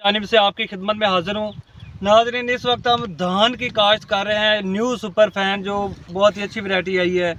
जानिब से आपकी खिदमत में हाजिर हूँ। नाज़रीन, इस वक्त हम धान की काश्त कर रहे हैं। न्यू सुपर फैन जो बहुत ही अच्छी वैरायटी आई है।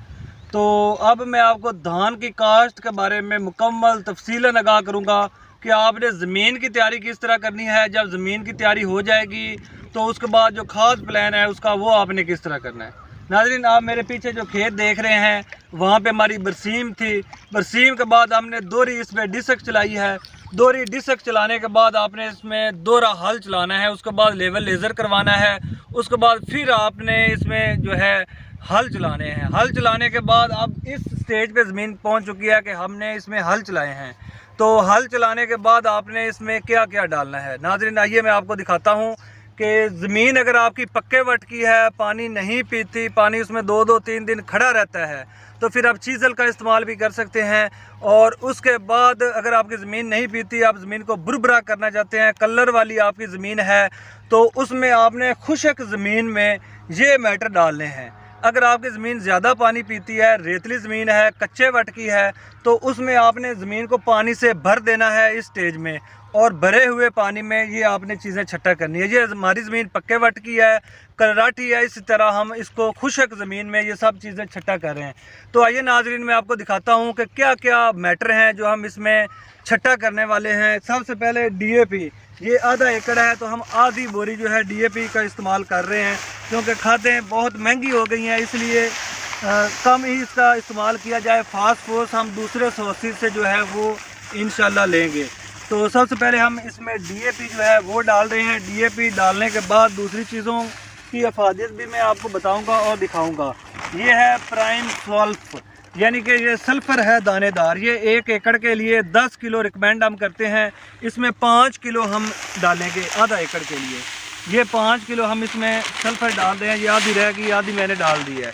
तो अब मैं आपको धान की काश्त के बारे में मुकम्मल तफसीलन आगाह करूँगा कि आपने ज़मीन की तैयारी किस तरह करनी है। जब ज़मीन की तैयारी हो जाएगी तो उसके बाद जो खास प्लान है उसका वो आपने किस तरह करना है। नाज़रीन, आप मेरे पीछे जो खेत देख रहे हैं वहाँ पे हमारी बरसीम थी। बरसीम के बाद हमने दोहरी इसमें डिसक चलाई है। दोहरी डिसक चलाने के बाद आपने इसमें दोहरा हल चलाना है, उसके बाद लेवल लेज़र करवाना है, उसके बाद फिर आपने इसमें जो है हल चलाने हैं। हल चलाने के बाद अब इस स्टेज पे ज़मीन पहुंच चुकी है कि हमने इसमें हल चलाए हैं। तो हल चलाने के बाद आपने इसमें क्या क्या डालना है। नाज़रीन, आइए मैं आपको दिखाता हूँ कि ज़मीन अगर आपकी पक्के वट की है, पानी नहीं पीती, पानी उसमें 2-2-3 दिन खड़ा रहता है, तो फिर आप चीज़ल का इस्तेमाल भी कर सकते हैं। और उसके बाद अगर आपकी ज़मीन नहीं पीती, आप ज़मीन को बुरबरा करना चाहते हैं, कलर वाली आपकी ज़मीन है, तो उसमें आपने खुशक ज़मीन में ये मैटर डालने हैं। अगर आपकी ज़मीन ज़्यादा पानी पीती है, रेतली ज़मीन है, कच्चे वट की है, तो उसमें आपने ज़मीन को पानी से भर देना है इस स्टेज में, और भरे हुए पानी में ये आपने चीज़ें छट्टा करनी है। ये हमारी ज़मीन पक्के वट की है, करराठी है, इसी तरह हम इसको खुशक ज़मीन में ये सब चीज़ें छट्टा कर रहे हैं। तो आइए नाज़रीन, मैं आपको दिखाता हूँ कि क्या क्या मैटर हैं जो हम इसमें छट्टा करने वाले हैं। सबसे पहले DAP, ये आधा एकड़ है तो हम आधी बोरी जो है DAP का इस्तेमाल कर रहे हैं, क्योंकि खादें बहुत महंगी हो गई हैं, इसलिए कम ही इसका इस्तेमाल किया जाए। फास्फोरस हम दूसरे सोर्सेज से जो है वो इंशाल्लाह लेंगे। तो सबसे पहले हम इसमें DAP जो है वो डाल रहे हैं। DAP डालने के बाद दूसरी चीज़ों की अफादियत भी मैं आपको बताऊंगा और दिखाऊंगा। ये है प्राइम सल्फ, यानी कि ये सल्फ़र है दानेदार। ये 1 एकड़ के लिए 10 किलो रिकमेंड हम करते हैं। इसमें 5 किलो हम डालेंगे आधा एकड़ के लिए। ये 5 किलो हम इसमें सल्फ़र डाल रहे हैं। ये आधी रह गई, आधी मैंने डाल दी है।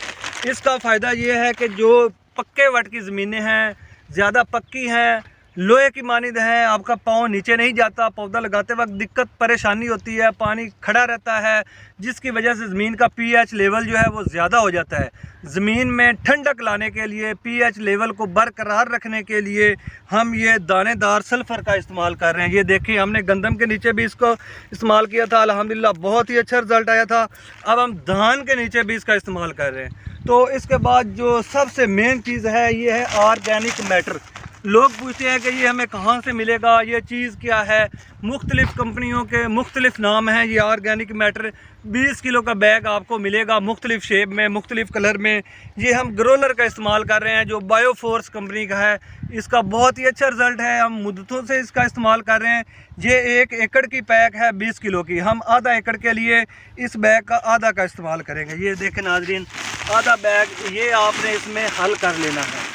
इसका फ़ायदा ये है कि जो पक्के वट की ज़मीनें हैं, ज़्यादा पक्की हैं, लोहे की मानिंद है, आपका पाँव नीचे नहीं जाता, पौधा लगाते वक्त दिक्कत परेशानी होती है, पानी खड़ा रहता है, जिसकी वजह से ज़मीन का pH लेवल जो है वो ज़्यादा हो जाता है। ज़मीन में ठंडक लाने के लिए, pH लेवल को बरकरार रखने के लिए हम ये दानेदार सल्फ़र का इस्तेमाल कर रहे हैं। ये देखिए, हमने गंदम के नीचे भी इसको इस्तेमाल किया था, अल्हम्दुलिल्लाह बहुत ही अच्छा रिज़ल्ट आया था। अब हम धान के नीचे भी इसका इस्तेमाल कर रहे हैं। तो इसके बाद जो सबसे मेन चीज़ है ये है ऑर्गेनिक मैटर। लोग पूछते हैं कि ये हमें कहाँ से मिलेगा, ये चीज़ क्या है। मुख्तलिफ़ कंपनियों के मुख्तलिफ़ नाम हैं। ये ऑर्गेनिक मैटर 20 किलो का बैग आपको मिलेगा, मुख्तलिफ़ शेप में, मुख्तलिफ़ कलर में। ये हम ग्रोलर का इस्तेमाल कर रहे हैं जो बायोफोर्स कंपनी का है। इसका बहुत ही अच्छा रिज़ल्ट है, हम मुद्दतों से इसका इस्तेमाल कर रहे हैं। ये 1 एकड़ की पैक है 20 किलो की। हम आधा एकड़ के लिए इस बैग का आधा का इस्तेमाल करेंगे। ये देखें नाज़रीन, आधा बैग ये आपने इसमें हल कर लेना है।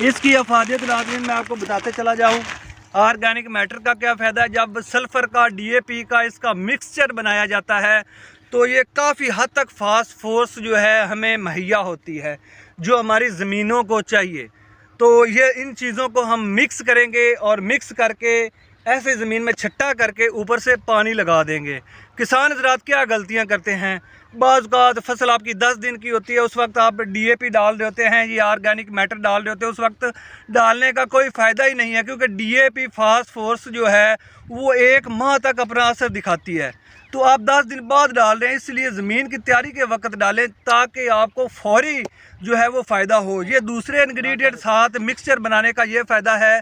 इसकी अफादियत नाज़रीन मैं आपको बताते चला जाऊँ। ऑर्गेनिक मैटर का क्या फ़ायदा है, जब सल्फ़र का DAP का इसका मिक्सचर बनाया जाता है तो ये काफ़ी हद तक फास्फोरस जो है हमें मुहैया होती है, जो हमारी ज़मीनों को चाहिए। तो ये इन चीज़ों को हम मिक्स करेंगे और मिक्स करके ऐसे ज़मीन में छट्टा करके ऊपर से पानी लगा देंगे। किसान हज़रात क्या गलतियां करते हैं, बाज़ औक़ात फसल आपकी 10 दिन की होती है, उस वक्त आप DAP डाल रहे होते हैं, ये ऑर्गेनिक मैटर डाल रहे होते हैं, उस वक्त डालने का कोई फ़ायदा ही नहीं है, क्योंकि DAP फास्फोरस जो है वो 1 माह तक अपना असर दिखाती है। तो आप 10 दिन बाद डाल रहे हैं, इसलिए ज़मीन की तैयारी के वक्त डालें ताकि आपको फौरी जो है वो फ़ायदा हो। ये दूसरे इंग्रेडिएंट साथ मिक्सचर बनाने का ये फ़ायदा है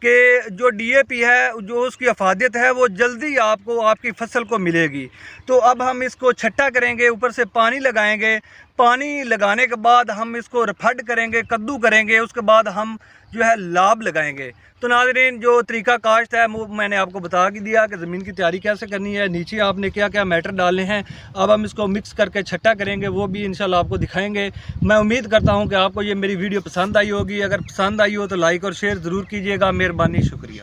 कि जो DAP है, जो उसकी अफादियत है वो जल्दी आपको आपकी फसल को मिलेगी। तो अब हम इसको छट्टा करेंगे, ऊपर से पानी लगाएंगे। पानी लगाने के बाद हम इसको रफड़ करेंगे, कद्दू करेंगे, उसके बाद हम जो है लाभ लगाएंगे। तो नाज़रीन, जो तरीका काश्त है वो मैंने आपको बता के दिया कि ज़मीन की तैयारी कैसे करनी है, नीचे आपने क्या क्या मैटर डालने हैं। अब हम इसको मिक्स करके छट्टा करेंगे, वो भी इंशाल्लाह आपको दिखाएंगे। मैं उम्मीद करता हूँ कि आपको ये मेरी वीडियो पसंद आई होगी। अगर पसंद आई हो तो लाइक और शेयर ज़रूर कीजिएगा। मेहरबानी, शुक्रिया।